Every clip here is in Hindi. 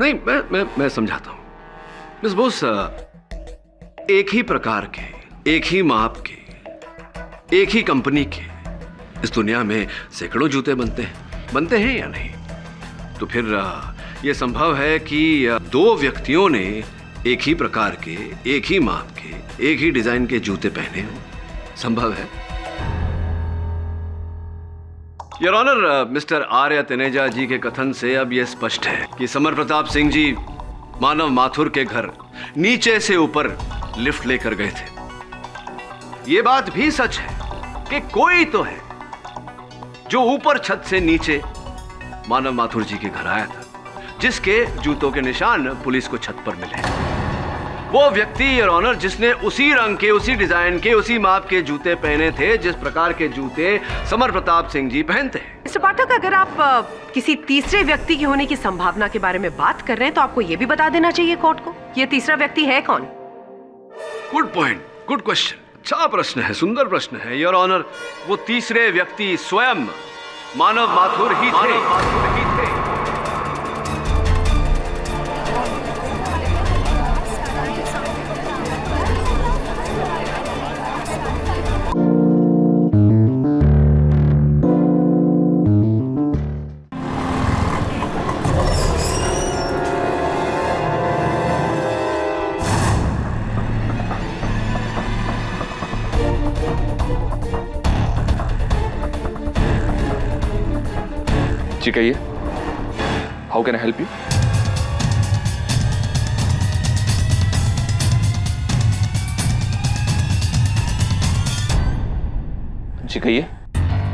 नहीं, मैं समझाता हूं। मिस बोस, एक ही प्रकार के, एक ही माप के, एक ही कंपनी के इस दुनिया में सैकड़ों जूते बनते हैं या नहीं? तो फिर यह संभव है कि दो व्यक्तियों ने एक ही प्रकार के, एक ही माप के, एक ही डिजाइन के जूते पहने हों। संभव है। योर ऑनर, मिस्टर आर्य तनेजा जी के कथन से अब यह स्पष्ट है कि समर प्रताप सिंह जी मानव माथुर के घर नीचे से ऊपर लिफ्ट लेकर गए थे। यह बात भी सच है कि कोई तो है जो ऊपर छत से नीचे मानव माथुर जी के घर आया था, जिसके जूतों के निशान पुलिस को छत पर मिले। वो व्यक्ति, योर ऑनर, जिसने उसी रंग के, उसी डिजाइन के, उसी माप के जूते पहने थे जिस प्रकार के जूते समर प्रताप सिंह जी पहनते हैं। मिस्टर पाठक, अगर आप किसी तीसरे व्यक्ति के होने की संभावना के बारे में बात कर रहे हैं तो आपको यह भी बता देना चाहिए कोर्ट को, ये तीसरा व्यक्ति है कौन? Good point, good question. अच्छा प्रश्न है, सुंदर प्रश्न है योर ऑनर। वो तीसरे व्यक्ति स्वयं मानव माथुर ही थे। जी कहिए, how can I help you? जी कहिए।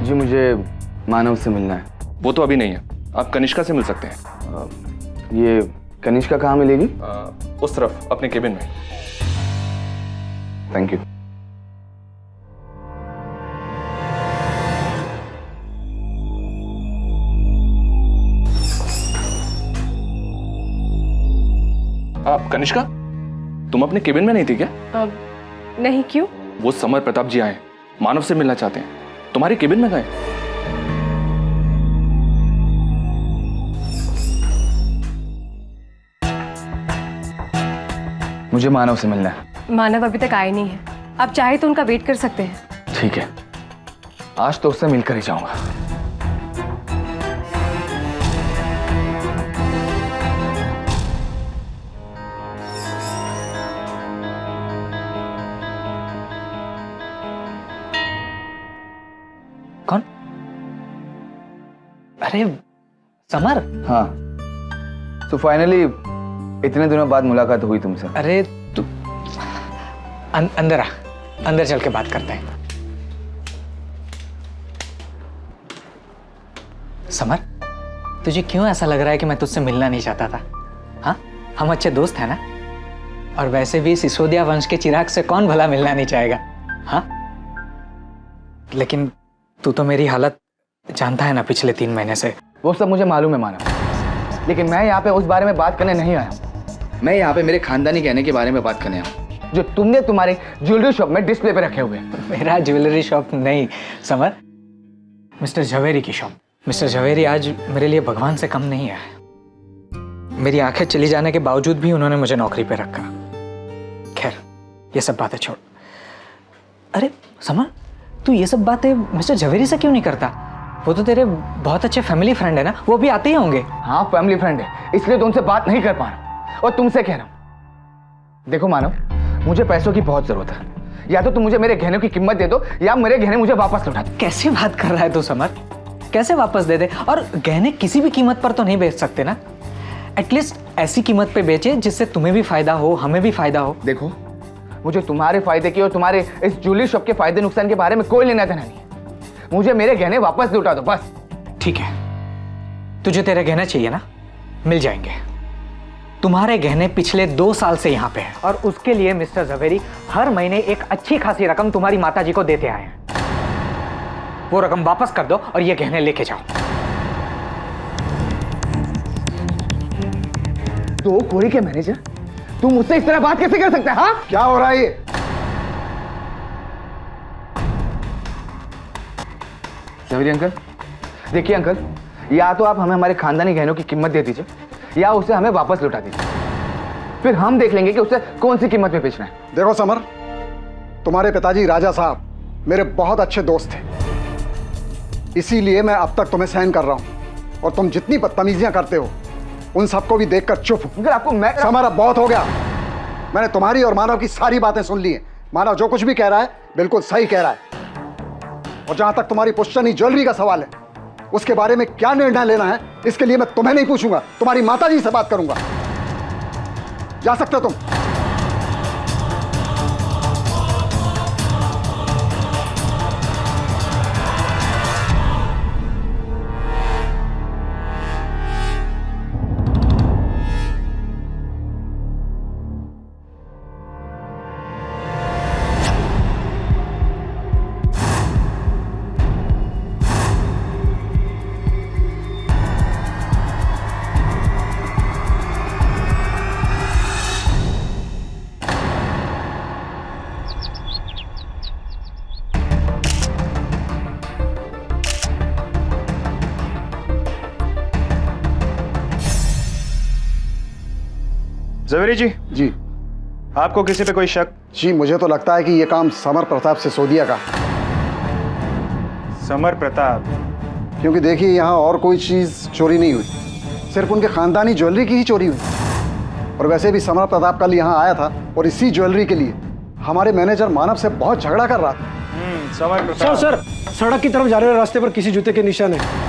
जी मुझे मानव से मिलना है। वो तो अभी नहीं है, आप कनिष्का से मिल सकते हैं। ये कनिष्का कहाँ मिलेगी? उस तरफ अपने केबिन में। Thank you. आप कनिष्का, तुम अपने केबिन में नहीं थी क्या? नहीं, क्यों? वो समर प्रताप जी आए, मानव से मिलना चाहते हैं, तुम्हारे केबिन में गए। मुझे मानव से मिलना है। मानव अभी तक आए नहीं है, आप चाहे तो उनका वेट कर सकते हैं। ठीक है, आज तो उससे मिलकर ही जाऊंगा। कौन? अरे समर। हाँ, तो फाइनली इतने दिनों बाद मुलाकात हुई तुमसे। अरे तू अंदर आ, अंदर चल के बात करते हैं। समर, तुझे क्यों ऐसा लग रहा है कि मैं तुझसे मिलना नहीं चाहता था? हाँ, हम अच्छे दोस्त हैं ना? और वैसे भी सिसोदिया वंश के चिराग से कौन भला मिलना नहीं चाहेगा? हाँ, लेकिन तू तो मेरी हालत जानता है ना पिछले 3 महीने से। वो सब मुझे मालूम है मानव, लेकिन मैं यहाँ पे उस बारे में बात करने नहीं आया हूँ। मैं यहाँ पे मेरे खानदानी गहने के बारे में बात करने आया हूँ जो तुमने तुम्हारे ज्वेलरी शॉप में डिस्प्ले पे रखे हुए। मेरा ज्वेलरी शॉप नहीं समर, मिस्टर झवेरी की शॉप। मिस्टर झवेरी आज मेरे लिए भगवान से कम नहीं है। मेरी आंखें चली जाने के बावजूद भी उन्होंने मुझे नौकरी पे रखा। खैर, ये सब बातें छोड़। अरे समर, तू ये सब बातें मिस्टर झवेरी से क्यों नहीं करता? वो तो तेरे बहुत अच्छे फैमिली फ्रेंड है ना, वो भी आते ही होंगे। हाँ, फैमिली फ्रेंड है, इसलिए तो उनसे बात नहीं कर पा रहा और तुमसे कह रहा हूँ। देखो मानव, मुझे पैसों की बहुत जरूरत है। या तो तुम मुझे मेरे गहनों की कीमत दे दो या मेरे गहने मुझे वापस लौटा दो। कैसे बात कर रहा है तू समर? कैसे वापस दे दे? और गहने किसी भी कीमत पर तो नहीं बेच सकते ना। एटलीस्ट ऐसी कीमत पे बेचे जिससे तुम्हें भी फायदा हो, हमें भी फायदा हो। देखो, मुझे तुम्हारे फायदे की और तुम्हारे इस ज्वेलरी शॉप के फायदे नुकसान के बारे में कोई लेना देना नहीं है। मुझे मेरे गहने वापस लौटा दो बस। ठीक है, तुझे तेरे गहने चाहिए ना, मिल जाएंगे। तुम्हारे गहने पिछले 2 साल से यहाँ पे हैं और उसके लिए मिस्टर झवेरी हर महीने एक अच्छी खासी रकम तुम्हारी माताजी को देते आए हैं। वो रकम वापस कर दो और ये गहने लेके जाओ। 2 कोड़ी के मैनेजर, तुम मुझसे इस तरह बात कैसे कर सकते हैं? हाँ, क्या हो रहा है ये? झवेरी अंकल, देखिए अंकल, या तो आप हमें हमारे खानदानी गहनों की कीमत दे दीजिए या उसे हमें वापस लौटा दीजिए, फिर हम देख लेंगे कि उसे कौन सी कीमत में बेचना है। देखो समर, तुम्हारे पिताजी राजा साहब मेरे बहुत अच्छे दोस्त थे, इसीलिए मैं अब तक तुम्हें सहन कर रहा हूं। और तुम जितनी बदतमीजियां करते हो उन सबको भी देखकर चुप हूं। अगर आपको मैं समर, अब बहुत हो गया। मैंने तुम्हारी और मानव की सारी बातें सुन ली हैं। मानव जो कुछ भी कह रहा है बिल्कुल सही कह रहा है। और जहां तक तुम्हारी पुश्तनी ज्वेलरी का सवाल है, उसके बारे में क्या निर्णय लेना है इसके लिए मैं तुम्हें नहीं पूछूंगा, तुम्हारी माताजी से बात करूंगा। जा सकते हो तुम। जवेरी जी, जी आपको किसी पे कोई शक? जी, मुझे तो लगता है कि यह काम समर प्रताप सिसोदिया का है। समर प्रताप? क्योंकि देखिए यहाँ और कोई चीज चोरी नहीं हुई, सिर्फ उनके खानदानी ज्वेलरी की ही चोरी हुई। और वैसे भी समर प्रताप कल यहाँ आया था और इसी ज्वेलरी के लिए हमारे मैनेजर मानव से बहुत झगड़ा कर रहा था। समर प्रताप? सर, सड़क की तरफ जा रहे रास्ते पर किसी जूते के निशान है।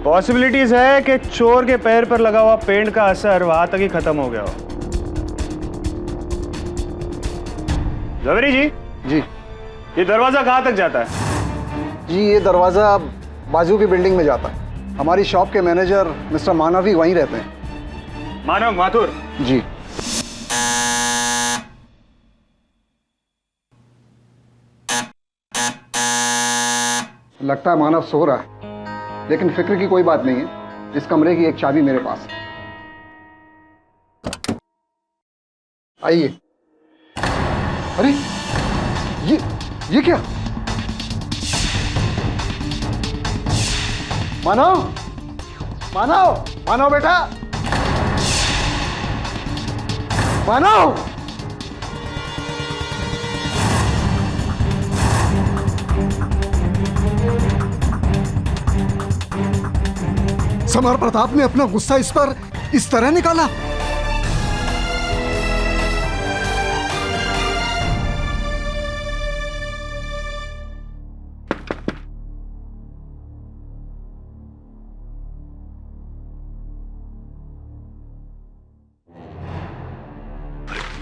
पॉसिबिलिटीज है कि चोर के पैर पर लगा हुआ पेंट का असर वहां तक ही खत्म हो गया हो। जवेरी जी, जी ये दरवाजा कहां तक जाता है? जी, ये दरवाजा बाजू की बिल्डिंग में जाता है। हमारी शॉप के मैनेजर मिस्टर मानव ही वहीं रहते हैं। मानव माथुर? जी। लगता है मानव सो रहा है, लेकिन फिक्र की कोई बात नहीं है। इस कमरे की एक चाबी मेरे पास है। आइए। अरे ये क्या? मानव, मानव, मानव बेटा, मानव! समर प्रताप ने अपना गुस्सा इस पर इस तरह निकाला।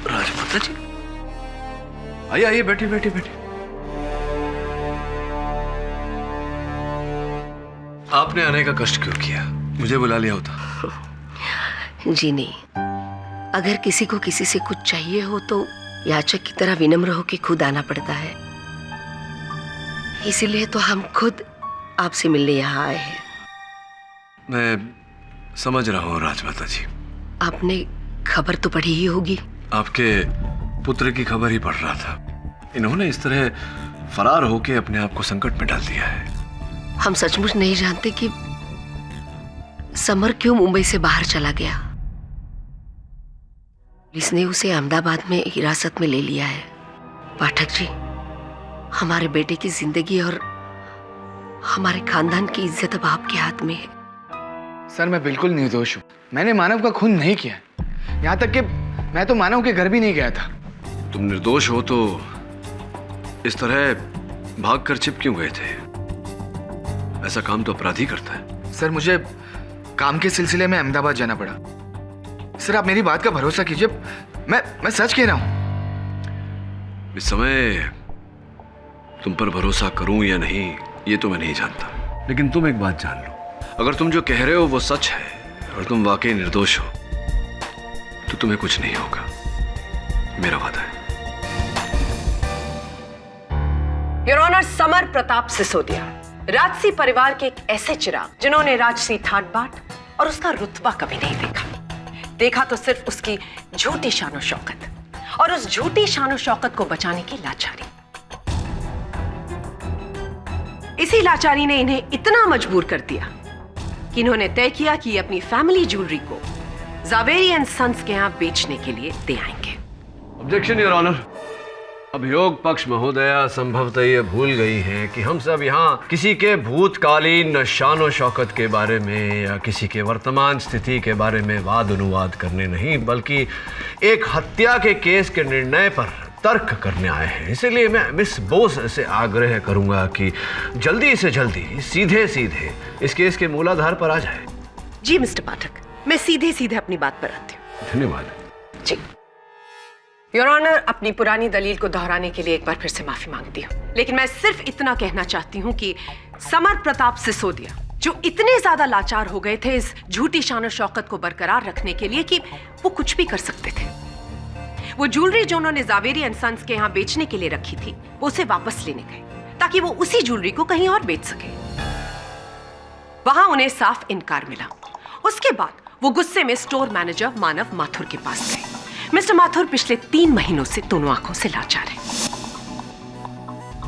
राजमाता जी, आइए आइए, बैठिए बैठिए बैठिए। आपने आने का कष्ट क्यों किया? मुझे बुला लिया होता। जी नहीं, अगर किसी को किसी से कुछ चाहिए हो तो याचक की तरह विनम्र होकर खुद आना पड़ता है। इसीलिए तो हम खुद आपसे मिलने यहाँ आए हैं। मैं समझ रहा हूँ राजमाता जी। आपने खबर तो पढ़ी ही होगी। आपके पुत्र की खबर ही पढ़ रहा था। इन्होंने इस तरह फरार होकर अपने आप को संकट में डाल दिया है। हम सचमुच नहीं जानते कि समर क्यों मुंबई से बाहर चला गया। पुलिस ने उसे अहमदाबाद में हिरासत में ले लिया है। पाठक जी, हमारे बेटे की जिंदगी और हमारे खानदान की इज्जत अब आपके हाथ में है। सर, मैं बिल्कुल निर्दोष हूँ। मैंने मानव का खून नहीं किया। यहाँ तक कि मैं तो मानव के घर भी नहीं गया था। तुम निर्दोष हो तो इस तरह भागकर छिप क्यों गए थे? ऐसा काम तो अपराधी करता है। सर, मुझे काम के सिलसिले में अहमदाबाद जाना पड़ा। सर, आप मेरी बात का भरोसा कीजिए, मैं सच कह रहा हूं। इस समय तुम पर भरोसा करूं या नहीं ये तो मैं नहीं जानता, लेकिन तुम एक बात जान लो, अगर तुम जो कह रहे हो वो सच है और तुम वाकई निर्दोष हो तो तुम्हें कुछ नहीं होगा, मेरा वादा है। योर ऑनर, समर प्रताप सिसोदिया राजसी परिवार के एक ऐसे चिराग जिन्होंने राजसी ठाट बाट और उसका रुतबा कभी नहीं देखा तो सिर्फ उसकी झूठी शान और शौकत, और उस झूठी शान और शौकत को बचाने की लाचारी। इसी लाचारी ने इन्हें इतना मजबूर कर दिया कि इन्होंने तय किया कि अपनी फैमिली ज्वेलरी को जावेरी एंड सन्स के यहां बेचने के लिए दे आएंगे। Objection your honour. अभियोग पक्ष महोदया संभवतः ये भूल गई हैं कि हम सब यहाँ किसी के भूतकालीन शान और शौकत के बारे में या किसी के वर्तमान स्थिति के बारे में वाद अनुवाद करने नहीं, बल्कि एक हत्या के केस के निर्णय पर तर्क करने आए हैं। इसलिए मैं मिस बोस से आग्रह करूंगा कि जल्दी से जल्दी सीधे सीधे इस केस के मूलाधार पर आ जाए। जी मिस्टर पाठक, मैं सीधे सीधे अपनी बात पर आती हूँ। धन्यवाद। जी योर ऑनर, अपनी पुरानी दलील को दोहराने के लिए एक बार फिर से माफी मांगती हूँ, लेकिन मैं सिर्फ इतना कहना चाहती हूँ कि समर प्रताप सिसोदिया जो इतने ज्यादा लाचार हो गए थे इस झूठी शान और शौकत को बरकरार रखने के लिए कि वो कुछ भी कर सकते थे। वो ज्वेलरी जो उन्होंने जावेरी एंड सन्स के यहाँ बेचने के लिए रखी थी वो उसे वापस लेने गए ताकि वो उसी ज्वेलरी को कहीं और बेच सके। वहां उन्हें साफ इनकार मिला। उसके बाद वो गुस्से में स्टोर मैनेजर मानव माथुर के पास गए। मिस्टर माथुर पिछले 3 महीनों से दोनों आंखों से लाचार है।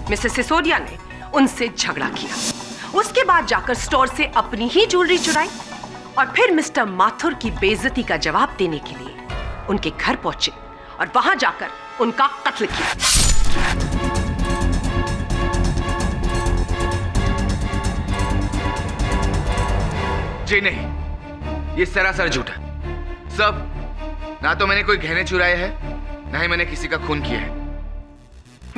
मिस्टर सिसोदिया ने उनसे झगड़ा किया। उसके बाद जाकर स्टोर से अपनी ही ज्वेलरी चुराई और फिर मिस्टर माथुर की बेइज्जती का जवाब देने के लिए उनके घर पहुंचे और वहां जाकर उनका कत्ल किया। जी नहीं, ये सरासर झूठ है। सब ना तो मैंने कोई गहने चुराए हैं, ना ही मैंने किसी का खून किया है।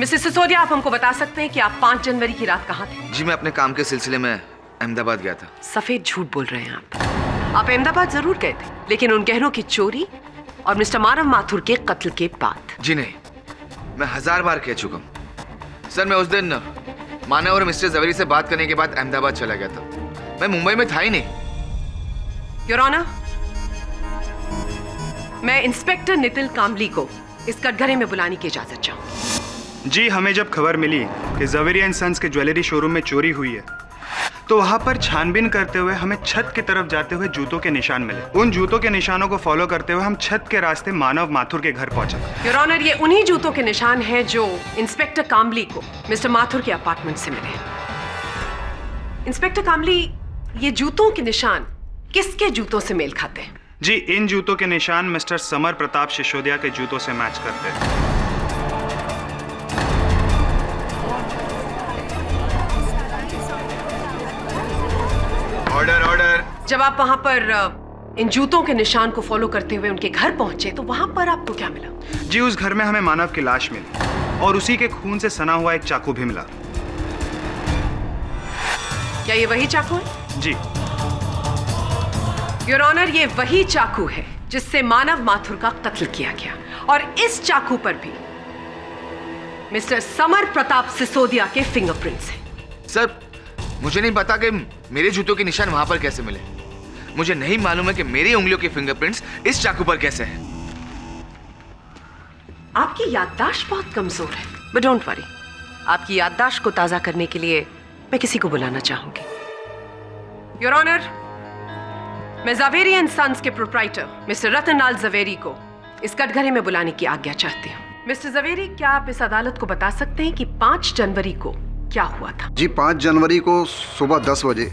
मिस्टर सिसोदिया, आप हमको बता सकते हैं कि आप 5 जनवरी की रात कहां थे? जी मैं अपने काम के सिलसिले में अहमदाबाद गया था। सफेद झूठ बोल रहे हैं आप अहमदाबाद जरूर गए थे, लेकिन उन गहनों की चोरी और मिस्टर मानव माथुर के कत्ल के बाद। जी नहीं, मैं 1000 बार कह चुका हूँ। सर मैं उस दिन मानव और मिस्टर जवेरी से बात करने के बाद अहमदाबाद चला गया था। मैं मुंबई में था ही नहीं। योर ऑनर, मैं इंस्पेक्टर नितिन कामली को इस कटघरे में बुलाने की इजाजत चाहूंगी। जी हमें जब खबर मिली कि जवेरी एंड सन्स के ज्वेलरी शोरूम में चोरी हुई है तो वहां पर छानबीन करते हुए हमें छत की तरफ जाते हुए जूतों के निशान मिले। उन जूतों के निशानों को फॉलो करते हुए हम छत के रास्ते मानव माथुर के घर पहुंचे। योर ऑनर, ये उन्हीं जूतों के निशान हैं जो इंस्पेक्टर कामली को मिस्टर माथुर के अपार्टमेंट से मिले। इंस्पेक्टर कामली, ये जूतों के निशान किसके जूतों से मेल खाते हैं? जी इन जूतों के निशान मिस्टर समर प्रताप सिसोदिया के जूतों से मैच करते हैं। Order order. जब आप वहां पर इन जूतों के निशान को फॉलो करते हुए उनके घर पहुंचे तो वहां पर आपको क्या मिला? जी उस घर में हमें मानव की लाश मिली और उसी के खून से सना हुआ एक चाकू भी मिला। क्या ये वही चाकू है? जी योर ऑनर, ये वही चाकू है जिससे मानव माथुर का कत्ल किया गया और इस चाकू पर भी मिस्टर समर प्रताप सिसोदिया के फिंगरप्रिंट्स हैं। सर मुझे नहीं पता कि मेरे जूतों के निशान वहां पर कैसे मिले। मुझे नहीं मालूम है कि मेरी उंगलियों के फिंगरप्रिंट्स इस चाकू पर कैसे हैं। आपकी याददाश्त बहुत कमजोर है, बट डोंट वरी, आपकी याददाश्त को ताजा करने के लिए मैं किसी को बुलाना चाहूंगी। योर ऑनर, मैं जावेरी एंड सन्स के प्रोप्राइटर मिस्टर रतनलाल जवेरी को इस कटघरे में बुलाने की आज्ञा चाहती हूँ। मिस्टर जवेरी, क्या आप इस अदालत को बता सकते हैं कि 5 जनवरी को क्या हुआ था? जी 5 जनवरी को सुबह 10 बजे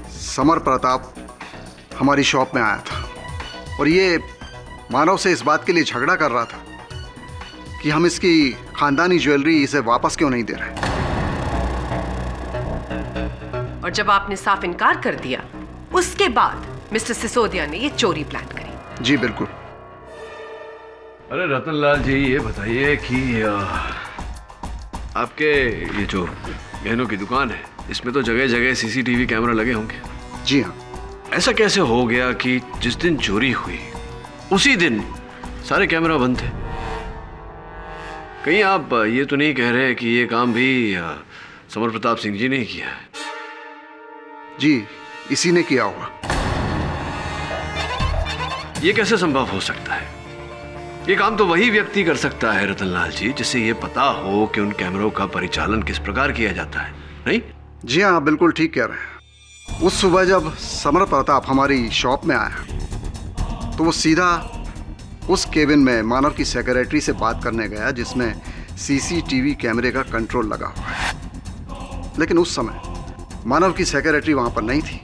समर प्रताप हमारी शॉप में आया था और ये मानव से इस बात के लिए झगड़ा कर रहा था कि हम इसकी खानदानी ज्वेलरी इसे वापस क्यों नहीं दे रहे। और जब आपने साफ इनकार कर दिया उसके बाद मिस्टर सिसोदिया ने ये चोरी प्लान करी। जी बिल्कुल। अरे रतनलाल जी, ये बताइए कि आपके ये जो गहनों की दुकान है इसमें तो जगह जगह सीसीटीवी कैमरा लगे होंगे। जी हाँ। ऐसा कैसे हो गया कि जिस दिन चोरी हुई उसी दिन सारे कैमरा बंद थे? कहीं आप ये तो नहीं कह रहे कि ये काम भी समर प्रताप सिंह जी ने किया है? जी इसी ने किया होगा। ये कैसे संभव हो सकता है? ये काम तो वही व्यक्ति कर सकता है रतनलाल जी जिसे ये पता हो कि उन कैमरों का परिचालन किस प्रकार किया जाता है, नहीं? जी हाँ, आप बिल्कुल ठीक कह रहे हैं। उस सुबह जब समर प्रताप हमारी शॉप में आया तो वो सीधा उस केबिन में मानव की सेक्रेटरी से बात करने गया जिसमें सीसीटीवी कैमरे का कंट्रोल लगा हुआ है। लेकिन उस समय मानव की सेक्रेटरी वहां पर नहीं थी,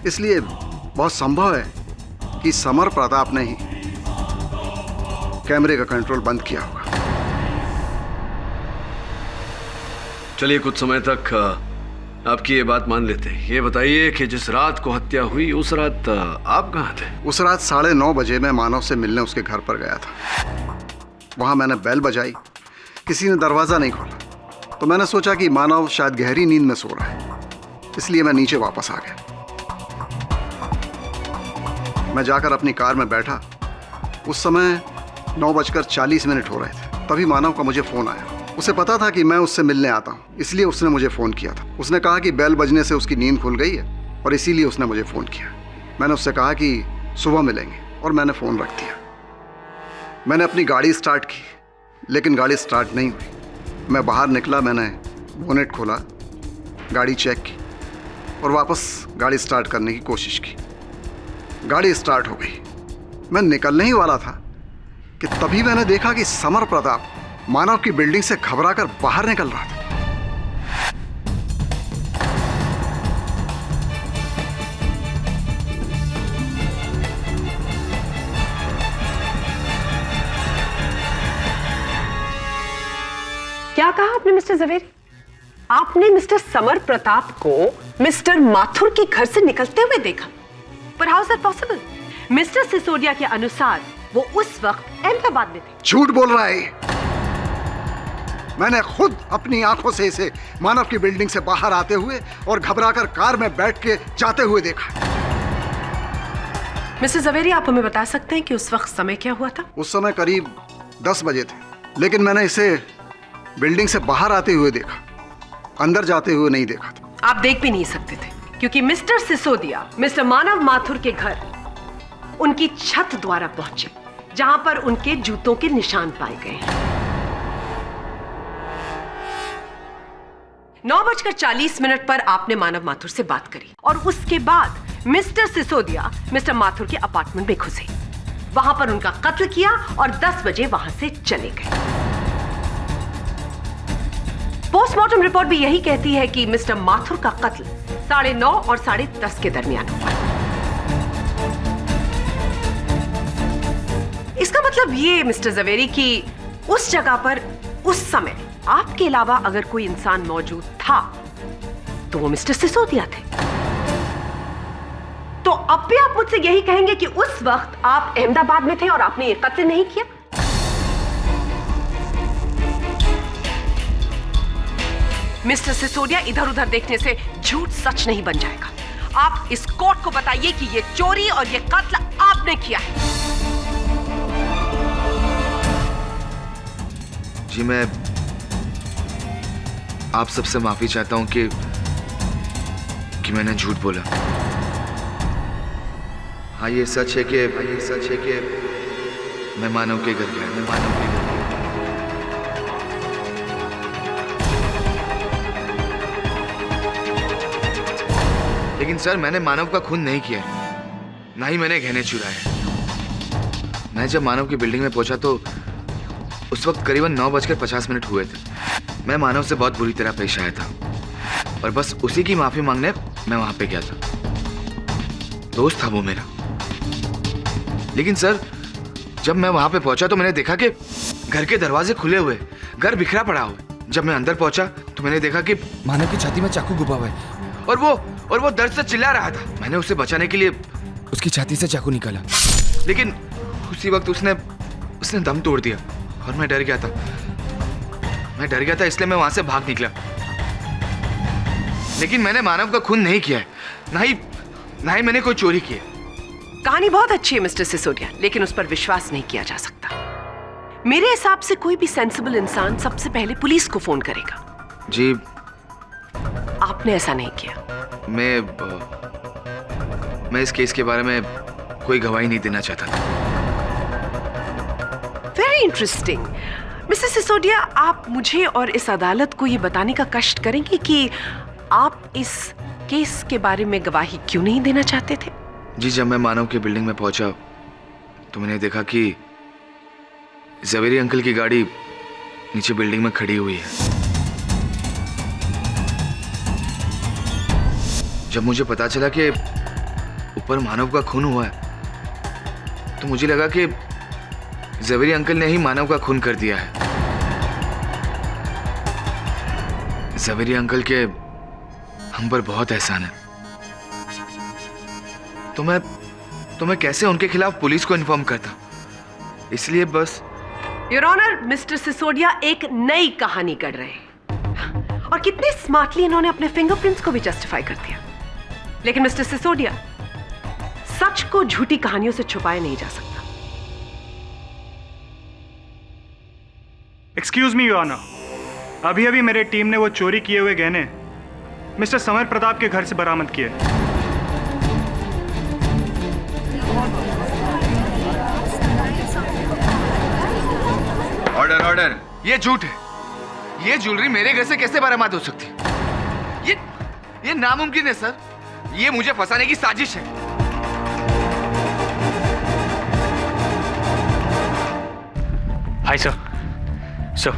इसलिए बहुत संभव है कि समर प्रताप ने ही कैमरे का कंट्रोल बंद किया होगा। चलिए कुछ समय तक आपकी ये बात मान लेते हैं। ये बताइए कि जिस रात को हत्या हुई उस रात आप कहाँ थे? उस रात 9:30 बजे मैं मानव से मिलने उसके घर पर गया था। वहां मैंने बेल बजाई, किसी ने दरवाज़ा नहीं खोला तो मैंने सोचा कि मानव शायद गहरी नींद में सो रहा है, इसलिए मैं नीचे वापस आ गया। मैं जाकर अपनी कार में बैठा। उस समय 9:40 हो रहे थे। तभी मानव का मुझे फ़ोन आया। उसे पता था कि मैं उससे मिलने आता हूँ, इसलिए उसने मुझे फ़ोन किया था। उसने कहा कि बेल बजने से उसकी नींद खुल गई है और इसीलिए उसने मुझे फ़ोन किया। मैंने उससे कहा कि सुबह मिलेंगे और मैंने फ़ोन रख दिया। मैंने अपनी गाड़ी स्टार्ट की लेकिन गाड़ी स्टार्ट नहीं हुई। मैं बाहर निकला, मैंने बोनेट खोला, गाड़ी चेक की और वापस गाड़ी स्टार्ट करने की कोशिश की। गाड़ी स्टार्ट हो गई। मैं निकलने ही वाला था कि तभी मैंने देखा कि समर प्रताप मानव की बिल्डिंग से घबराकर बाहर निकल रहा था। क्या कहा आपने मिस्टर जवेरी? आपने मिस्टर समर प्रताप को मिस्टर माथुर के घर से निकलते हुए देखा? पर how is that possible? Mister Sisodia के अनुसार वो उस वक्त अहमदाबाद में थे। झूठ बोल रहा है। मैंने खुद अपनी आंखों से इसे मानव की बिल्डिंग से बाहर आते हुए और घबराकर कार में बैठ के जाते हुए देखा। मिस्टर जवेरी, आप हमें बता सकते हैं कि उस वक्त समय क्या हुआ था? उस समय करीब 10 बजे थे, लेकिन मैंने इसे बिल्डिंग से बाहर आते हुए देखा, अंदर जाते हुए नहीं देखा था। आप देख भी नहीं सकते थे क्योंकि मिस्टर सिसोदिया मिस्टर मानव माथुर के घर उनकी छत द्वारा पहुंचे जहां पर उनके जूतों के निशान पाए गए हैं। 9:40 पर आपने मानव माथुर से बात करी और उसके बाद मिस्टर सिसोदिया मिस्टर माथुर के अपार्टमेंट में घुसे, वहां पर उनका कत्ल किया और 10 बजे वहां से चले गए। पोस्टमार्टम रिपोर्ट भी यही कहती है कि मिस्टर माथुर का कत्ल 9:30 और 10:30 के दरमियान हुआ। इसका मतलब ये मिस्टर जवेरी कि उस जगह पर उस समय आपके अलावा अगर कोई इंसान मौजूद था तो वो मिस्टर सिसोदिया थे। तो अब भी आप मुझसे यही कहेंगे कि उस वक्त आप अहमदाबाद में थे और आपने ये कत्ल नहीं किया? मिस्टर सिसोदिया, इधर उधर देखने से झूठ सच नहीं बन जाएगा। आप इस कोर्ट को बताइए कि ये चोरी और ये कत्ल आपने किया है। जी, मैं आप सबसे माफी चाहता हूं कि मैंने झूठ बोला। हाँ, ये सच है कि मैं मानव के घर गया। लेकिन सर, मैंने मानव का खून नहीं किया, ना ही मैंने गहने चुराए। मैं जब मानव की बिल्डिंग में पहुंचा तो उस वक्त करीबन 9:50 हुए थे। मैं मानव से बहुत बुरी तरह पेश आया था और बस उसी की माफी मांगने मैं वहां पे गया था। दोस्त था वो मेरा। लेकिन सर, जब मैं वहां पे पहुंचा तो मैंने देखा कि घर के दरवाजे खुले हुए, घर बिखरा पड़ा हुआ। जब मैं अंदर पहुंचा तो मैंने देखा कि मानव की छाती में चाकू घुसा हुआ है और वो दर्द से चिल्ला रहा था। मैंने उसे बचाने के लिए उसकी छाती से चाकू निकाला, लेकिन उसी वक्त उसने दम तोड़ दिया और मैं डर गया था, इसलिए मैं वहां से भाग निकला। लेकिन मैंने मानव का खून नहीं किया है, ना ही मैंने कोई चोरी की है। कहानी बहुत अच्छी है मिस्टर सिसोदिया, लेकिन उस पर विश्वास नहीं किया जा सकता। मेरे हिसाब से कोई भी सेंसिबल इंसान सबसे पहले पुलिस को फोन करेगा। जी, आपने ऐसा नहीं किया। मैं इस केस के बारे में कोई गवाही नहीं देना चाहता था। Very interesting. मिस्टर सिसोदिया, आप मुझे और इस अदालत को ये बताने का कष्ट करेंगे कि आप इस केस के बारे में गवाही क्यों नहीं देना चाहते थे? जी, जब मैं मानव की बिल्डिंग में पहुंचा तो मैंने देखा कि जवेरी अंकल की गाड़ी नीचे बिल्डिंग में खड़ी हुई है। जब मुझे पता चला कि ऊपर मानव का खून हुआ है तो मुझे लगा कि जवेरी अंकल ने ही मानव का खून कर दिया है। जवेरी अंकल के हम पर बहुत एहसान है। तो मैं कैसे उनके खिलाफ पुलिस को इन्फॉर्म करता? इसलिए बस। योर ऑनर, मिस्टर सिसोदिया एक नई कहानी कर रहे हैं और कितने स्मार्टली इन्होंने अपने फिंगरप्रिंट्स को भी जस्टिफाई कर दिया। लेकिन मिस्टर सिसोदिया, सच को झूठी कहानियों से छुपाया नहीं जा सकता। एक्सक्यूज मी योर ऑनर, अभी अभी मेरे टीम ने वो चोरी किए हुए गहने मिस्टर समर प्रताप के घर से बरामद किए। ऑर्डर ऑर्डर, ये झूठ है। ये ज्वेलरी मेरे घर से कैसे बरामद हो सकती? ये नामुमकिन है सर। ये मुझे फंसाने की साजिश है। Hi sir. सर,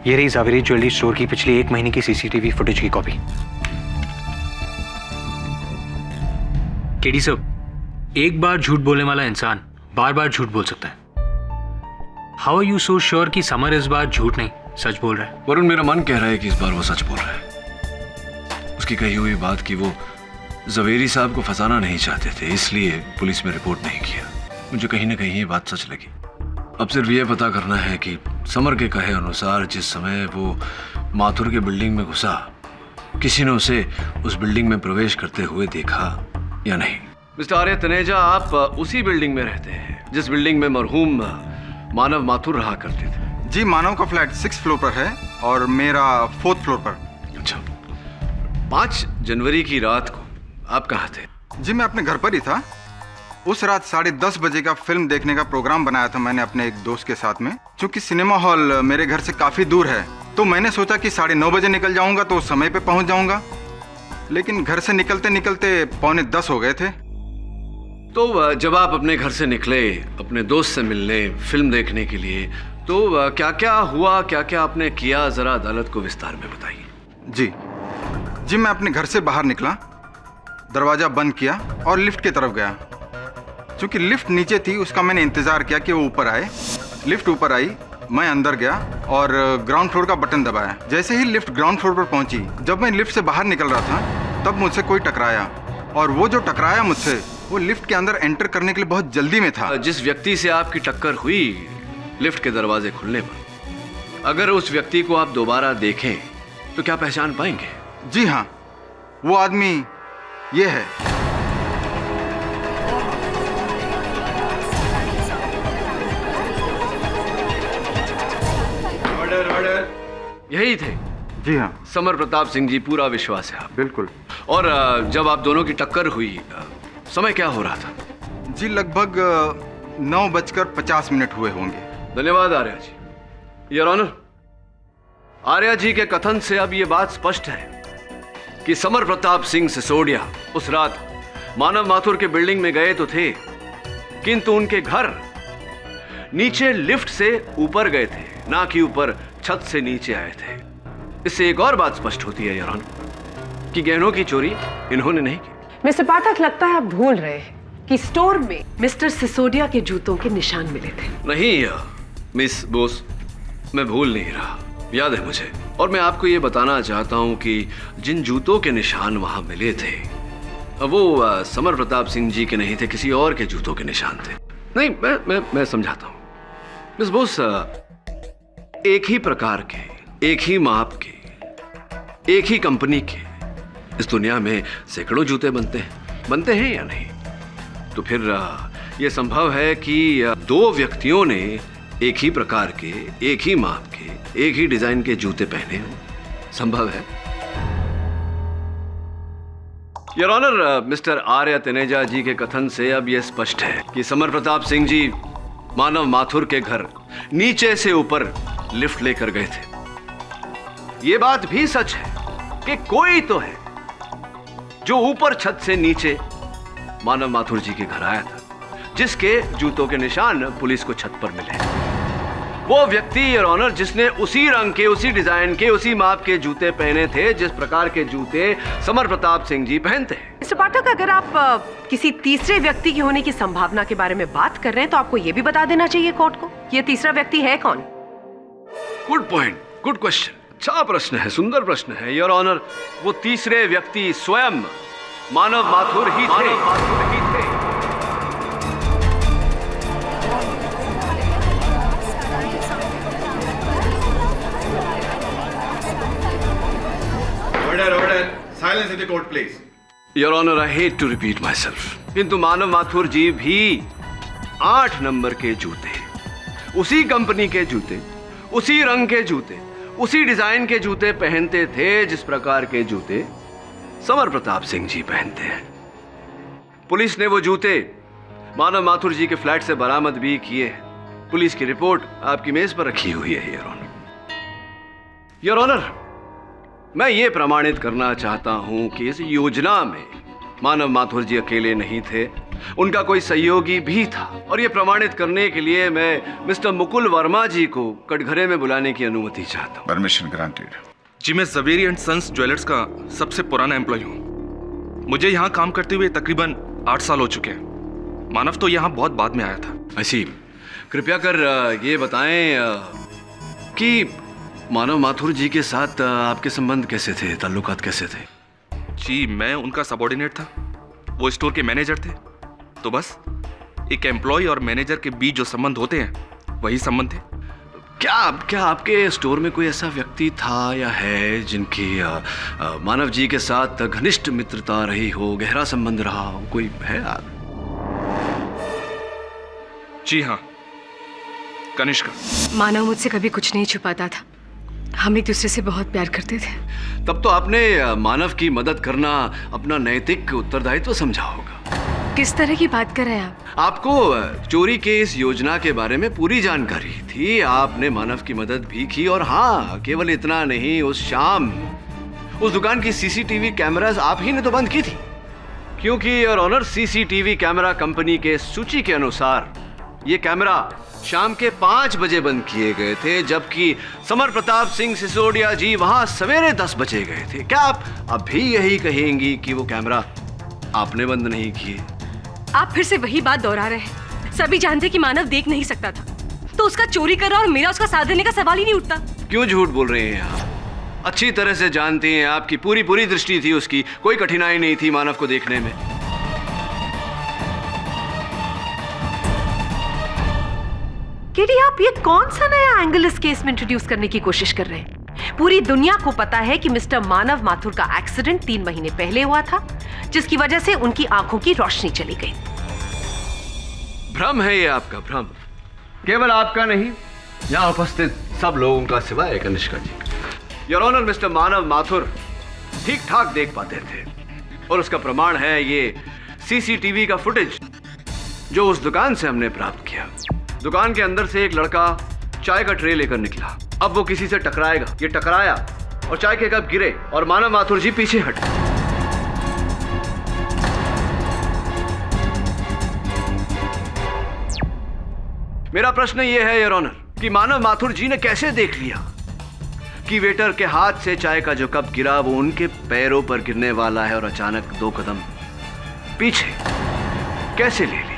ये रही जावेरी ज्वेलरी स्टोर की पिछली 1 महीने की सीसीटीवी फुटेज की कॉपी। केडी सर, एक बार झूठ बोलने वाला इंसान बार बार झूठ बोल सकता है। How are you so sure कि समर इस बार झूठ नहीं सच बोल रहा है? वरुण, मेरा मन कह रहा है कि इस बार वो सच बोल रहा है। उसकी कही हुई बात कि वो जवेरी साहब को फंसाना नहीं चाहते थे, इसलिए पुलिस में रिपोर्ट नहीं किया। मुझे कहीं ना कहीं ये बात सच लगी। अब सिर्फ ये पता करना है कि समर के कहे अनुसार जिस समय वो माथुर के बिल्डिंग में घुसा, किसी ने उसे उस बिल्डिंग में प्रवेश करते हुए देखा या नहीं। मिस्टर आर्य तनेजा, आप उसी बिल्डिंग में रहते हैं जिस बिल्डिंग में मरहूम मानव माथुर रहा करते थे? जी, मानव का फ्लैट 6th फ्लोर पर है और मेरा 4th फ्लोर पर। अच्छा, 5 जनवरी की रात को आप कहाँ थे? जी, मैं अपने घर पर ही था। उस रात 10:30 बजे का फिल्म देखने का प्रोग्राम बनाया था मैंने अपने एक दोस्त के साथ में। चूंकि सिनेमा हॉल मेरे घर से काफ़ी दूर है तो मैंने सोचा कि 9:30 बजे निकल जाऊंगा तो उस समय पे पहुंच जाऊंगा। लेकिन घर से निकलते निकलते 9:45 हो गए थे। तो जब आप अपने घर से निकले अपने दोस्त से मिलने, फिल्म देखने के लिए, तो क्या क्या हुआ, क्या क्या आपने किया, जरा अदालत को विस्तार में बताइए। जी, मैं अपने घर से बाहर निकला, दरवाज़ा बंद किया और लिफ्ट की तरफ गया। चूंकि लिफ्ट नीचे थी उसका मैंने इंतज़ार किया कि वो ऊपर आए। लिफ्ट ऊपर आई, मैं अंदर गया और ग्राउंड फ्लोर का बटन दबाया। जैसे ही लिफ्ट ग्राउंड फ्लोर पर पहुंची, जब मैं लिफ्ट से बाहर निकल रहा था तब मुझसे कोई टकराया, और वो जो टकराया मुझसे वो लिफ्ट के अंदर एंटर करने के लिए बहुत जल्दी में था। जिस व्यक्ति से आपकी टक्कर हुई लिफ्ट के दरवाजे खुलने पर, अगर उस व्यक्ति को आप दोबारा देखें तो क्या पहचान पाएंगे? जी हाँ, वो आदमी ये है। ऑर्डर। यही थे? जी हाँ। समर प्रताप सिंह जी, पूरा विश्वास है आप? बिल्कुल। और जब आप दोनों की टक्कर हुई, समय क्या हो रहा था? जी, लगभग 9:50 हुए होंगे। धन्यवाद आर्या जी। योर ऑनर, आर्या जी के कथन से अब ये बात स्पष्ट है कि समर प्रताप सिंह सिसोदिया उस रात मानव माथुर के बिल्डिंग में गए तो थे, किंतु उनके घर नीचे लिफ्ट से ऊपर गए थे, ना कि ऊपर छत से नीचे आए थे। इससे एक और बात स्पष्ट होती है योर ऑनर कि गहनों की चोरी इन्होंने नहीं की। मिस्टर पाठक, लगता है आप भूल रहे हैं कि स्टोर में मिस्टर सिसोदिया के जूतों के निशान मिले थे। नहीं मिस बोस, मैं भूल नहीं रहा, याद है मुझे। और मैं आपको ये बताना चाहता हूं कि जिन जूतों के निशान वहां मिले थे वो समर प्रताप सिंह जी के नहीं थे, किसी और के जूतों के निशान थे। नहीं, मैं समझाता हूं मिस बोस। एक ही प्रकार के, एक ही माप के, एक ही कंपनी के इस दुनिया में सैकड़ों जूते बनते हैं या नहीं? तो फिर यह संभव है कि 2 व्यक्तियों ने एक ही प्रकार के, एक ही माप के, एक ही डिजाइन के जूते पहने हों। संभव है। योर ऑनर, मिस्टर आर्य तनेजा जी के कथन से अब यह स्पष्ट है कि समर प्रताप सिंह जी मानव माथुर के घर नीचे से ऊपर लिफ्ट लेकर गए थे। यह बात भी सच है कि कोई तो है जो ऊपर छत से नीचे मानव माथुर जी के घर आया था, जिसके जूतों के निशान पुलिस को छत पर मिले। वो व्यक्ति योर ऑनर जिसने उसी रंग के, उसी डिजाइन के, उसी माप के जूते पहने थे जिस प्रकार के जूते समर प्रताप सिंह जी पहनते हैं। मिस्टर पाठक, अगर आप किसी तीसरे व्यक्ति के होने की संभावना के बारे में बात कर रहे हैं तो आपको यह भी बता देना चाहिए कोर्ट को, ये तीसरा व्यक्ति है कौन? Good point, good question. अच्छा प्रश्न है, सुंदर प्रश्न है योर ऑनर। वो तीसरे व्यक्ति स्वयं मानव माथुर ही थे। Silence in the court, please. Your honour, I hate to repeat myself, किंतु मानव माथुर जी भी 8 नंबर के जूते, उसी कंपनी के जूते, उसी रंग के जूते, उसी डिजाइन के जूते पहनते थे जिस प्रकार के जूते समर प्रताप सिंह जी पहनते हैं। पुलिस ने वो जूते मानव माथुर जी के फ्लैट से बरामद भी किए। पुलिस की रिपोर्ट आपकी मेज पर रखी हुई है योर ऑनर। योर ऑनर, मैं ये प्रमाणित करना चाहता हूं कि इस योजना में मानव माथुर जी अकेले नहीं थे, उनका कोई सहयोगी भी था। और ये प्रमाणित करने के लिए मैं मिस्टर मुकुल वर्मा जी को कटघरे में बुलाने की अनुमति चाहता हूं। Permission granted. जी, मैं ज़वेरी एंड सन्स ज्वेलर्स का सबसे पुराना एम्प्लॉय हूँ। मुझे यहाँ काम करते हुए तकरीबन 8 साल हो चुके हैं। मानव तो यहाँ बहुत बाद में आया था। ऐसी कृपया कर ये बताएं कि मानव माथुर जी के साथ आपके संबंध कैसे थे, ताल्लुकात कैसे थे? जी, मैं उनका सबऑर्डिनेट था, वो स्टोर के मैनेजर थे। तो बस एक एम्प्लॉय और मैनेजर के बीच जो संबंध होते हैं वही संबंध थे। क्या आपके स्टोर में कोई ऐसा व्यक्ति था या है जिनकी मानव जी के साथ घनिष्ठ मित्रता रही हो, गहरा संबंध रहा हो? कोई है आप? जी हाँ, कनिष्का। मानव मुझसे कभी कुछ नहीं छुपाता था, हम एक दूसरे से बहुत प्यार करते थे। तब तो आपने मानव की मदद करना अपना नैतिक उत्तरदायित्व समझा होगा। किस तरह की बात कर रहे हैं आप? आपको चोरी के इस योजना के बारे में पूरी जानकारी थी, आपने मानव की मदद भी की। और हाँ, केवल इतना नहीं, उस शाम उस दुकान की सीसीटीवी कैमरास आप ही ने तो बंद की थी, क्योंकि your honour CCTV camera company के सूची के अनुसार ये कैमरा शाम के 5 बजे बंद किए गए थे, जबकि समर प्रताप सिंह सिसोदिया जी वहां सवेरे 10 बजे गए थे। क्या आप अभी यही कहेंगी कि वो कैमरा आपने बंद नहीं किए? आप फिर से वही बात दोहरा रहे हैं। सभी जानते कि मानव देख नहीं सकता था, तो उसका चोरी करना और मेरा उसका साथ देने का सवाल ही नहीं उठता। क्यों झूठ बोल रहे हैं आप? अच्छी तरह से जानती हैं, आपकी पूरी दृष्टि थी उसकी, कोई कठिनाई नहीं थी मानव को देखने में। केडी, आप ये कौन सा नया एंगल इस केस में इंट्रोड्यूस करने की कोशिश कर रहे हैं? पूरी दुनिया को पता है कि मिस्टर मानव माथुर का एक्सीडेंट 3 महीने पहले हुआ था, जिसकी वजह से उनकी आंखों की रोशनी चली गई। भ्रम है ये आपका, भ्रम। केवल आपका नहीं, यहां उपस्थित सब लोगों का सिवाय कनिष्का जी। योर ऑनर, मिस्टर मानव माथुर ठीक ठाक देख पाते थे, और उसका प्रमाण है ये सीसीटीवी का फुटेज जो उस दुकान से हमने प्राप्त किया। दुकान के अंदर से एक लड़का चाय का ट्रे लेकर निकला। अब वो किसी से टकराएगा, ये टकराया और चाय के कप गिरे और मानव माथुर जी पीछे हटे। मेरा प्रश्न ये है योर ऑनर कि मानव माथुर जी ने कैसे देख लिया कि वेटर के हाथ से चाय का जो कप गिरा वो उनके पैरों पर गिरने वाला है, और अचानक 2 कदम पीछे कैसे ले लिए?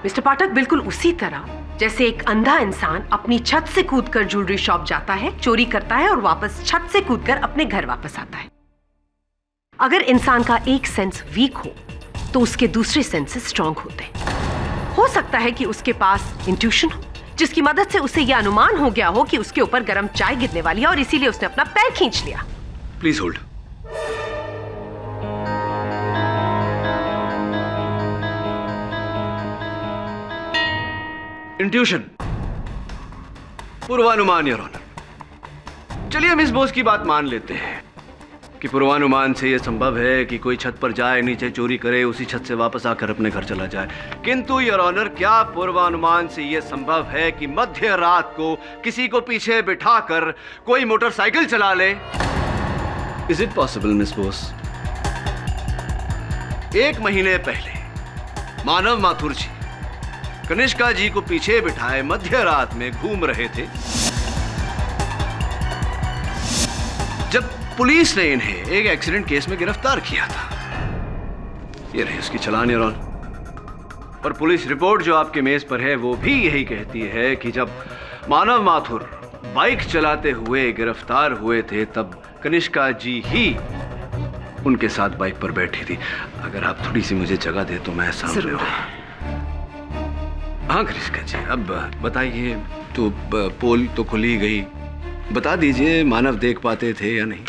मिस्टर पाठक, बिल्कुल उसी तरह जैसे एक अंधा इंसान अपनी छत से कूदकर ज्वेलरी शॉप जाता है, चोरी करता है और वापस छत से कूदकर अपने घर वापस आता है। अगर इंसान का एक सेंस वीक हो तो उसके दूसरे सेंसेस स्ट्रांग होते हैं। हो सकता है कि उसके पास इंट्यूशन हो, जिसकी मदद से उसे यह अनुमान हो गया हो कि उसके ऊपर गर्म चाय गिरने वाली है, और इसीलिए उसने अपना पैर खींच लिया। Please hold. इंट्यूशन, पूर्वानुमान योर ऑनर। चलिए हम इस बोस की बात मान लेते हैं कि पूर्वानुमान से यह संभव है कि कोई छत पर जाए, नीचे चोरी करे, उसी छत से वापस आकर अपने घर चला जाए। किंतु योर ऑनर, क्या पूर्वानुमान से यह संभव है कि मध्य रात को किसी को पीछे बिठाकर कोई मोटरसाइकिल चला ले? Is it possible miss Bose? 1 महीने पहले मानव माथुर जी कनिष्का जी को पीछे बिठाए मध्य रात में घूम रहे थे जब पुलिस ने इन्हें एक एक्सीडेंट केस में गिरफ्तार किया था। ये रही उसकी चालान योर ऑनर। और पुलिस रिपोर्ट जो आपके मेज पर है वो भी यही कहती है कि जब मानव माथुर बाइक चलाते हुए गिरफ्तार हुए थे तब कनिष्का जी ही उनके साथ बाइक पर बैठी थी। अगर आप थोड़ी सी मुझे जगह दे तो मैं सामने। हाँ कनिष्का जी, अब बताइए, तो पोल तो खुली गई, बता दीजिए मानव देख पाते थे या नहीं?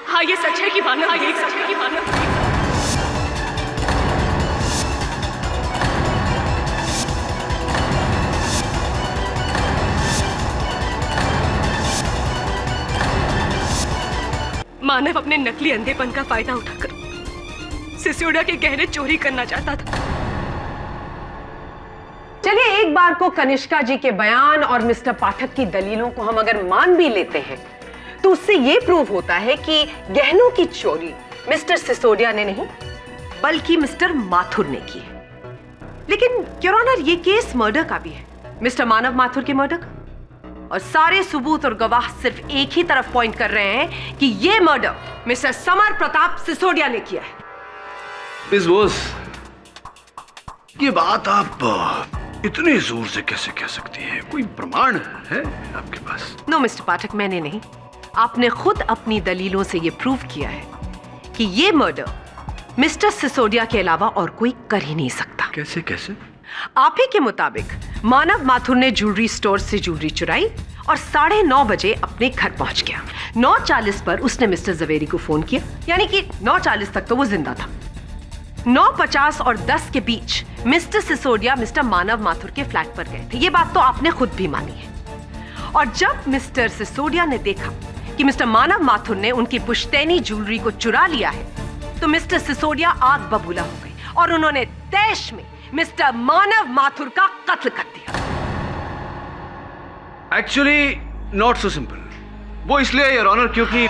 हाँ ये सच है कि मानव, ये सच है कि मानव। मानव अपने नकली अंधेपन का फायदा उठाकर सिसोदिया के गहने चोरी करना चाहता था। चलिए, एक बार को कनिष्का जी के बयान और मिस्टर पाठक की दलीलों को हम अगर मान भी लेते हैं तो उससे यह प्रूव होता है कि गहनों की चोरी मिस्टर सिसोदिया ने नहीं बल्कि मिस्टर माथुर ने की है। लेकिन योर ऑनर, ये केस मर्डर का भी है, मिस्टर मानव माथुर के मर्डर का। और सारे सबूत और गवाह सिर्फ एक ही तरफ पॉइंट कर रहे हैं कि यह murder mister summer Pratap Sisodia ने किया है। मिस बोस, ये बात आप इतने जोर से कैसे कह सकती हैं? कोई प्रमाण है आपके पास? नो मिस्टर पाठक, मैंने नहीं, आपने खुद अपनी दलीलों से यह प्रूव किया है कि यह मर्डर मिस्टर सिसोदिया के अलावा और कोई कर ही नहीं सकता। कैसे कैसे? आप ही के मुताबिक मानव माथुर ने ज्वेलरी स्टोर से ज्वेलरी चुराई और 9:30 बजे अपने घर पहुंच गया। 9:40 पर उसने मिस्टर जवेरी को फोन किया, यानी कि 9:40 तक तो वो जिंदा था। 9:50 और 10 के बीच मिस्टर सिसोदिया मिस्टर मानव माथुर के फ्लैट पर गए थे। ये बात तो आपने खुद भी मानी है। और जब मिस्टर सिसोदिया ने देखा कि मिस्टर मानव माथुर ने उनकी पुश्तैनी ज्वेलरी को चुरा लिया है तो मिस्टर सिसोदिया आग बबूला हो गई और उन्होंने तैश में मिस्टर मानव माथुर का कत्ल कर दिया। Actually not so simple. वो इसलिए योर ऑनर क्योंकि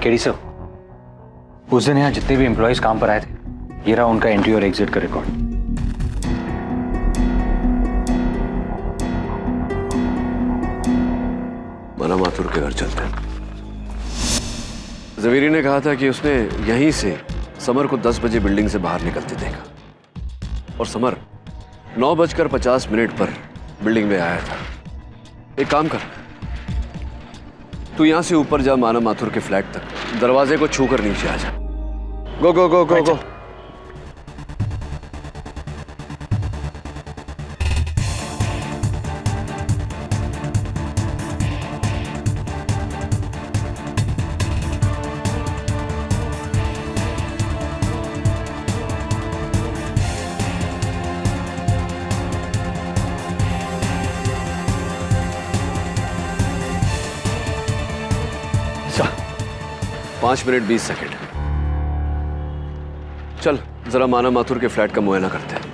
केडी सर, उस दिन यहाँ जितने भी एम्प्लॉयज काम पर आए थे, ये रहा उनका एंट्री और एग्जिट का रिकॉर्ड। मानव माथुर के घर चलते हैं। जवेरी ने कहा था कि उसने यहीं से समर को 10 बजे बिल्डिंग से बाहर निकलते देखा और समर 9:50 पर बिल्डिंग में आया था। एक काम कर, तू यहां से ऊपर जा मानव माथुर के फ्लैट तक, दरवाजे को छू कर नीचे आ जा। Go go go go go. Sir, 5 minute 20 second. चल जरा मानव माथुर के फ्लैट का मुआयना करते हैं।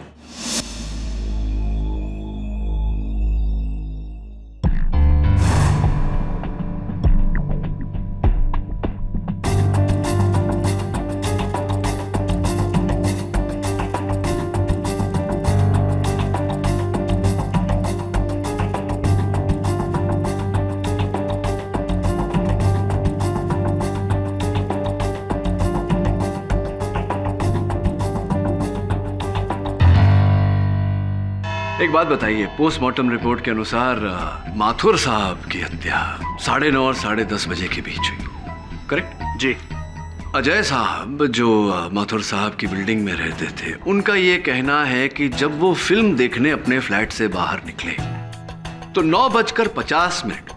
एक बात बताइए, पोस्टमार्टम रिपोर्ट के अनुसार माथुर साहब की हत्या 9:30 और 10:30 बजे के बीच हुई, करेक्ट? जी। अजय साहब जो माथुर साहब की बिल्डिंग में रहते थे, उनका ये कहना है कि जब वो फिल्म देखने अपने फ्लैट से बाहर निकले तो 9:50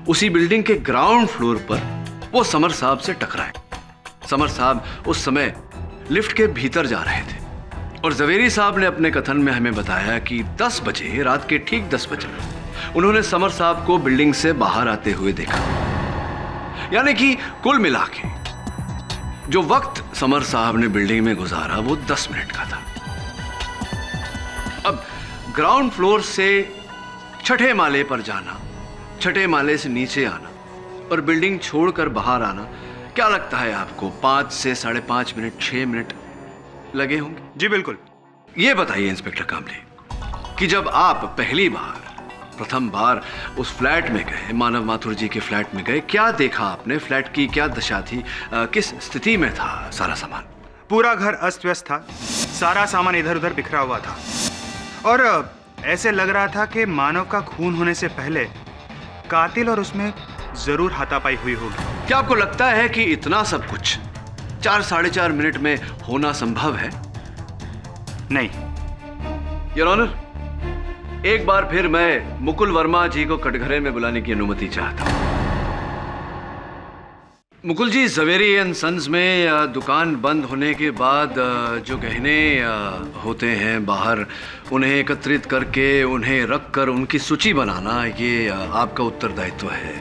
उसी बिल्डिंग के ग्राउंड फ्लोर पर वो समर साहब से टकराए। समर साहब उस समय लिफ्ट के भीतर जा रहे थे और जवेरी साहब ने अपने कथन में हमें बताया कि 10 बजे, रात के ठीक 10 बजे उन्होंने समर साहब को बिल्डिंग से बाहर आते हुए देखा। यानी कि कुल मिला के जो वक्त समर साहब ने बिल्डिंग में गुजारा वो 10 मिनट का था। अब ग्राउंड फ्लोर से छठे माले पर जाना, छठे माले से नीचे आना और बिल्डिंग छोड़कर बाहर आना, क्या लगता है आपको 5 से 5.5 मिनट, 6 मिनट लगे होंगे? जी बिल्कुल। ये बताइए इंस्पेक्टर कामले कि जब आप प्रथम बार उस फ्लैट में गए, मानव माथुर जी के फ्लैट में गए, क्या देखा आपने? फ्लैट की क्या दशा थी? किस स्थिति में था सारा सामान? पूरा घर अस्त व्यस्त था, सारा सामान इधर उधर बिखरा हुआ था और ऐसे लग रहा था कि मानव का खून होने से पहले कातिल और उसमें जरूर हाथापाई हुई होगी। क्या आपको लगता है कि इतना सब कुछ 4-4.5 मिनट में होना संभव है? नहीं। योर ऑनर, एक बार फिर मैं मुकुल वर्मा जी को कटघरे में बुलाने की अनुमति चाहता हूं। मुकुल जी, जवेरी एंड सन्स में दुकान बंद होने के बाद जो गहने होते हैं बाहर, उन्हें एकत्रित करके उन्हें रख कर उनकी सूची बनाना, ये आपका उत्तरदायित्व है,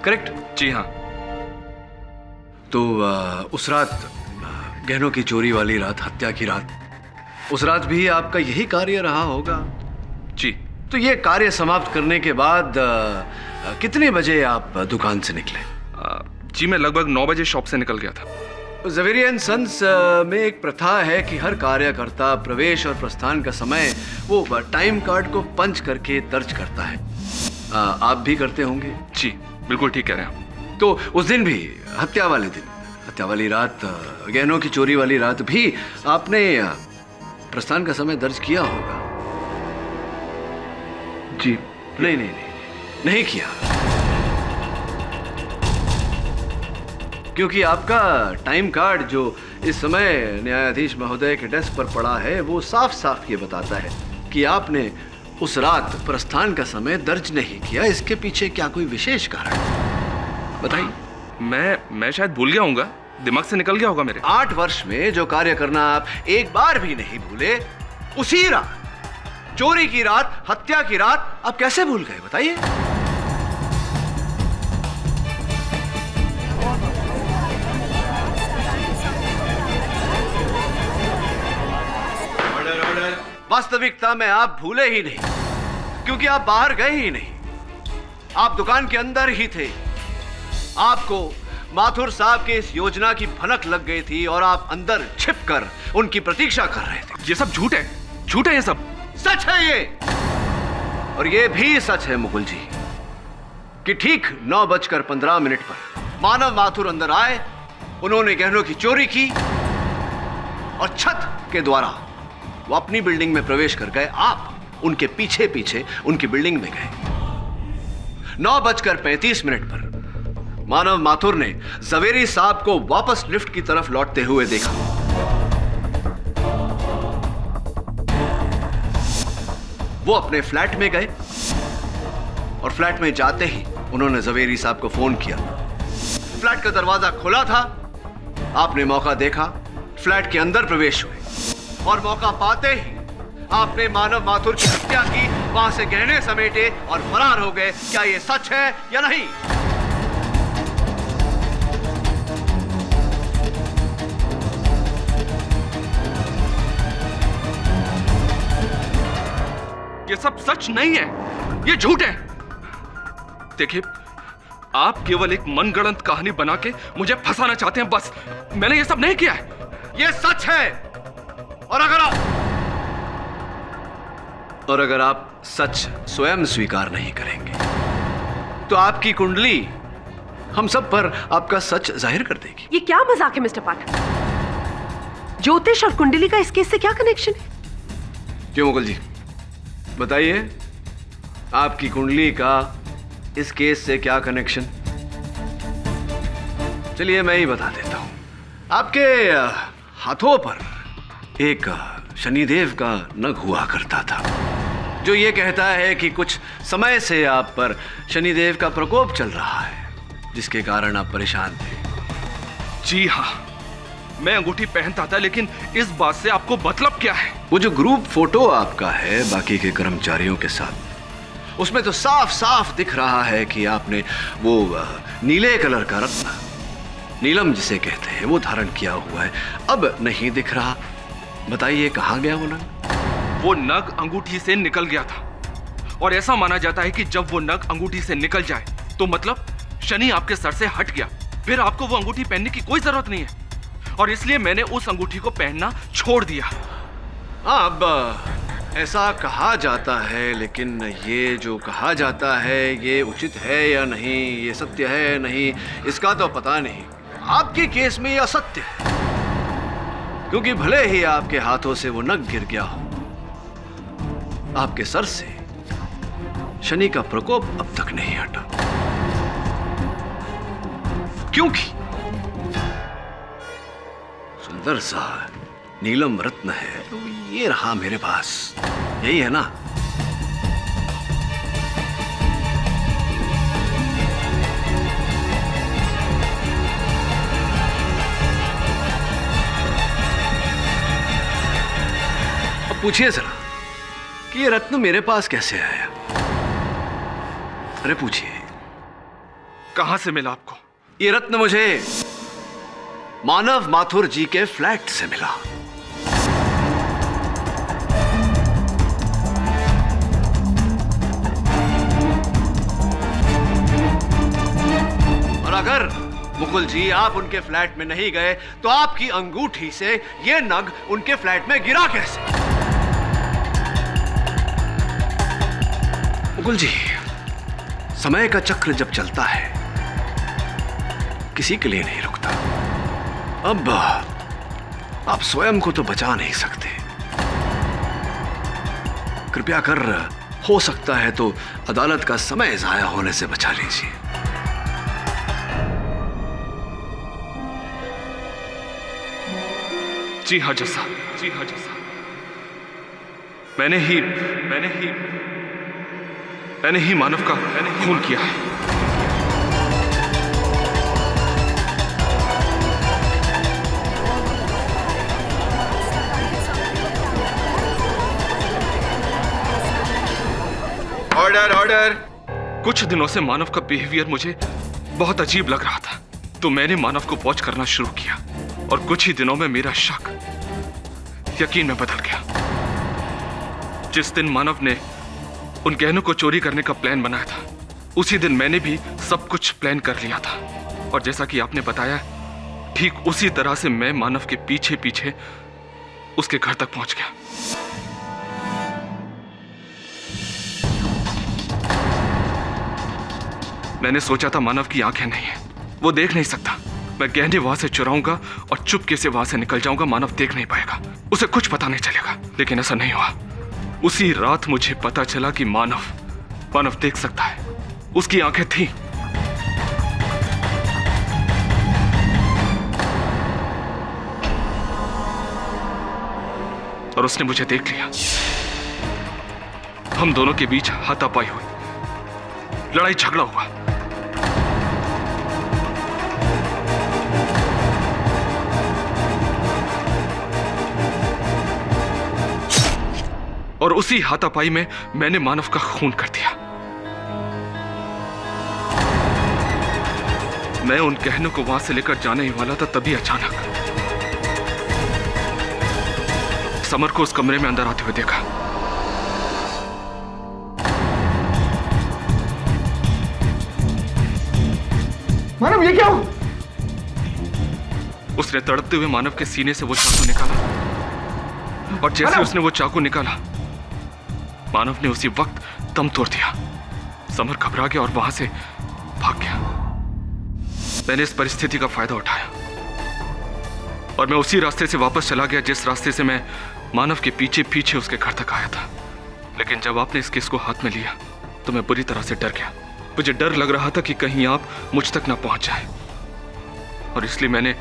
करेक्ट? जी हाँ। तो उस रात, गहनों की चोरी वाली रात, हत्या की रात, उस रात भी आपका यही कार्य रहा होगा? जी। तो ये कार्य समाप्त करने के बाद कितने बजे आप दुकान से निकले? जी मैं लगभग 9 बजे शॉप से निकल गया था। जवेरी एंड सन्स में एक प्रथा है कि हर कार्यकर्ता प्रवेश और प्रस्थान का समय वो टाइम कार्ड को पंच करके दर्ज करता है। आप भी करते होंगे? जी बिल्कुल ठीक कह रहे हैं। तो उस दिन भी, हत्या वाले दिन, हत्या वाली रात, गहनों की चोरी वाली रात भी आपने प्रस्थान का समय दर्ज किया होगा? जी नहीं किया, क्योंकि आपका टाइम कार्ड जो इस समय न्यायाधीश महोदय के डेस्क पर पड़ा है वो साफ साफ ये बताता है कि आपने उस रात प्रस्थान का समय दर्ज नहीं किया। इसके पीछे क्या कोई विशेष कारण है? बताइए। मैं शायद भूल गया होऊंगा, दिमाग से निकल गया होगा मेरे। 8 वर्ष में जो कार्य करना आप एक बार भी नहीं भूले, उसी रात, चोरी की रात, हत्या की रात, आप कैसे भूल गए? बताइए। वास्तविकता में आप भूले ही नहीं, क्योंकि आप बाहर गए ही नहीं, आप दुकान के अंदर ही थे। आपको माथुर साहब के इस योजना की भनक लग गई थी और आप अंदर छिपकर उनकी प्रतीक्षा कर रहे थे। ये सब झूठ है, झूठ है ये सब। सच है ये, और ये भी सच है मुकुल जी कि ठीक 9:15 पर मानव माथुर अंदर आए, उन्होंने गहनों की चोरी की और छत के द्वारा वो अपनी बिल्डिंग में प्रवेश कर गए। आप उनके पीछे पीछे उनकी बिल्डिंग में गए। 9:35 पर मानव माथुर ने जवेरी साहब को वापस लिफ्ट की तरफ लौटते हुए देखा। वो अपने फ्लैट में गए और फ्लैट में जाते ही उन्होंने जवेरी साहब को फोन किया। फ्लैट का दरवाजा खुला था, आपने मौका देखा, फ्लैट के अंदर प्रवेश हुए और मौका पाते ही आपने मानव माथुर की हत्या की, वहां से गहने समेटे और फरार हो गए। क्या यह सच है या नहीं? ये सब सच नहीं है, ये झूठ है। देखिए, आप केवल एक मनगढ़ंत कहानी बना के मुझे फंसाना चाहते हैं, बस। मैंने ये सब नहीं किया है। ये सच है, और अगर आप सच स्वयं स्वीकार नहीं करेंगे तो आपकी कुंडली हम सब पर आपका सच जाहिर कर देगी। ये क्या मजाक है मिस्टर पाठक? ज्योतिष और कुंडली का इस केस से क्या कनेक्शन है? क्यों मुकुल जी, बताइए, आपकी कुंडली का इस केस से क्या कनेक्शन? चलिए मैं ही बता देता हूं। आपके हाथों पर एक शनिदेव का नग हुआ करता था, जो ये कहता है कि कुछ समय से आप पर शनिदेव का प्रकोप चल रहा है, जिसके कारण आप परेशान थे। जी हाँ, मैं अंगूठी पहनता था, लेकिन इस बात से आपको मतलब क्या है? वो जो ग्रुप फोटो आपका है बाकी के कर्मचारियों के साथ, उसमें तो साफ साफ दिख रहा है कि आपने वो नीले कलर का रत्न, नीलम जिसे कहते हैं, वो धारण किया हुआ है। अब नहीं दिख रहा, बताइए कहाँ गया वो नग? वो नग अंगूठी से निकल गया था, और ऐसा माना जाता है कि जब वो नग अंगूठी से निकल जाए तो मतलब शनि आपके सर से हट गया, फिर आपको वो अंगूठी पहनने की कोई जरूरत नहीं है, और इसलिए मैंने उस अंगूठी को पहनना छोड़ दिया। अब ऐसा कहा जाता है, लेकिन ये जो कहा जाता है ये उचित है या नहीं, ये सत्य है या नहीं, इसका तो पता नहीं। आपके केस में ये असत्य है, क्योंकि भले ही आपके हाथों से वो नग गिर गया हो, आपके सर से शनि का प्रकोप अब तक नहीं हटा, क्योंकि सुंदर सा नीलम रत्न है, तो ये रहा मेरे पास, यही है ना? अब पूछिए जरा कि ये रत्न मेरे पास कैसे आया? अरे पूछिए, कहां से मिला आपको? ये रत्न मुझे मानव माथुर जी के फ्लैट से मिला। और अगर मुकुल जी आप उनके फ्लैट में नहीं गए तो आपकी अंगूठी से ये नग उनके फ्लैट में गिरा कैसे? मुकुल जी, समय का चक्र जब चलता है किसी के लिए नहीं रुकता। अब आप स्वयं को तो बचा नहीं सकते, कृपया कर हो सकता है तो अदालत का समय जाया होने से बचा लीजिए। जी हाँ जज साहब, जी हाँ जज साहब, मैंने ही मानव का खून किया है। Order order. कुछ दिनों से मानव का बिहेवियर मुझे बहुत अजीब लग रहा था, तो मैंने मानव को वॉच करना शुरू किया, और कुछ ही दिनों में मेरा शक यकीन में बदल गया। जिस दिन मानव ने उन गहनों को चोरी करने का प्लान बनाया था, उसी दिन मैंने भी सब कुछ प्लान कर लिया था, और जैसा कि आपने बताया, ठीक उसी तरह से मैं मानव के पीछे पीछे उसके घर तक पहुंच गया। मैंने सोचा था मानव की आंखें नहीं है, वो देख नहीं सकता, मैं गहने वहां से चुराऊंगा और चुपके से वहां से निकल जाऊंगा, मानव देख नहीं पाएगा, उसे कुछ पता नहीं चलेगा। लेकिन ऐसा नहीं हुआ। उसी रात मुझे पता चला कि मानव देख सकता है, उसकी आंखें थी। और उसने मुझे देख लिया। हम दोनों के बीच हाथापाई हुई, लड़ाई झगड़ा हुआ। और उसी हाथापाई में मैंने मानव का खून कर दिया। मैं उन गहनों को वहां से लेकर जाने ही वाला था, तभी अचानक समर को उस कमरे में अंदर आते हुए देखा। मानव, ये क्या हुआ? उसने तड़पते हुए मानव के सीने से वो चाकू निकाला, और जैसे उसने वो चाकू निकाला, मानव ने उसी वक्त दम तोड़ दिया। समर घबरा गया और वहां से भाग गया। मैंने इस परिस्थिति का फायदा उठाया और मैं उसी रास्ते से वापस चला गया जिस रास्ते से मैं मानव के पीछे पीछे उसके घर तक आया था। लेकिन जब आपने इस केस को हाथ में लिया तो मैं बुरी तरह से डर गया। मुझे डर लग रहा था कि कहीं आप मुझ तक ना पहुंच जाए, और इसलिए मैंने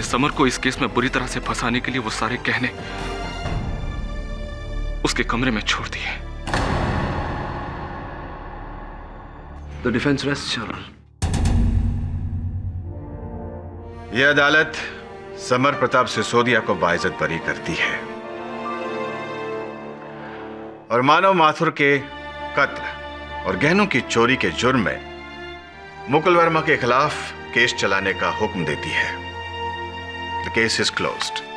समर को इस केस में बुरी तरह से फंसाने के लिए वो सारे कहने उसके कमरे में छोड़ दिए। The defence rest, your honour. यह अदालत समर प्रताप सिसोदिया को बाइज्जत बरी करती है और मानव माथुर के कत्ल और गहनों की चोरी के जुर्म में मुकुल वर्मा के खिलाफ केस चलाने का हुक्म देती है। The case is closed.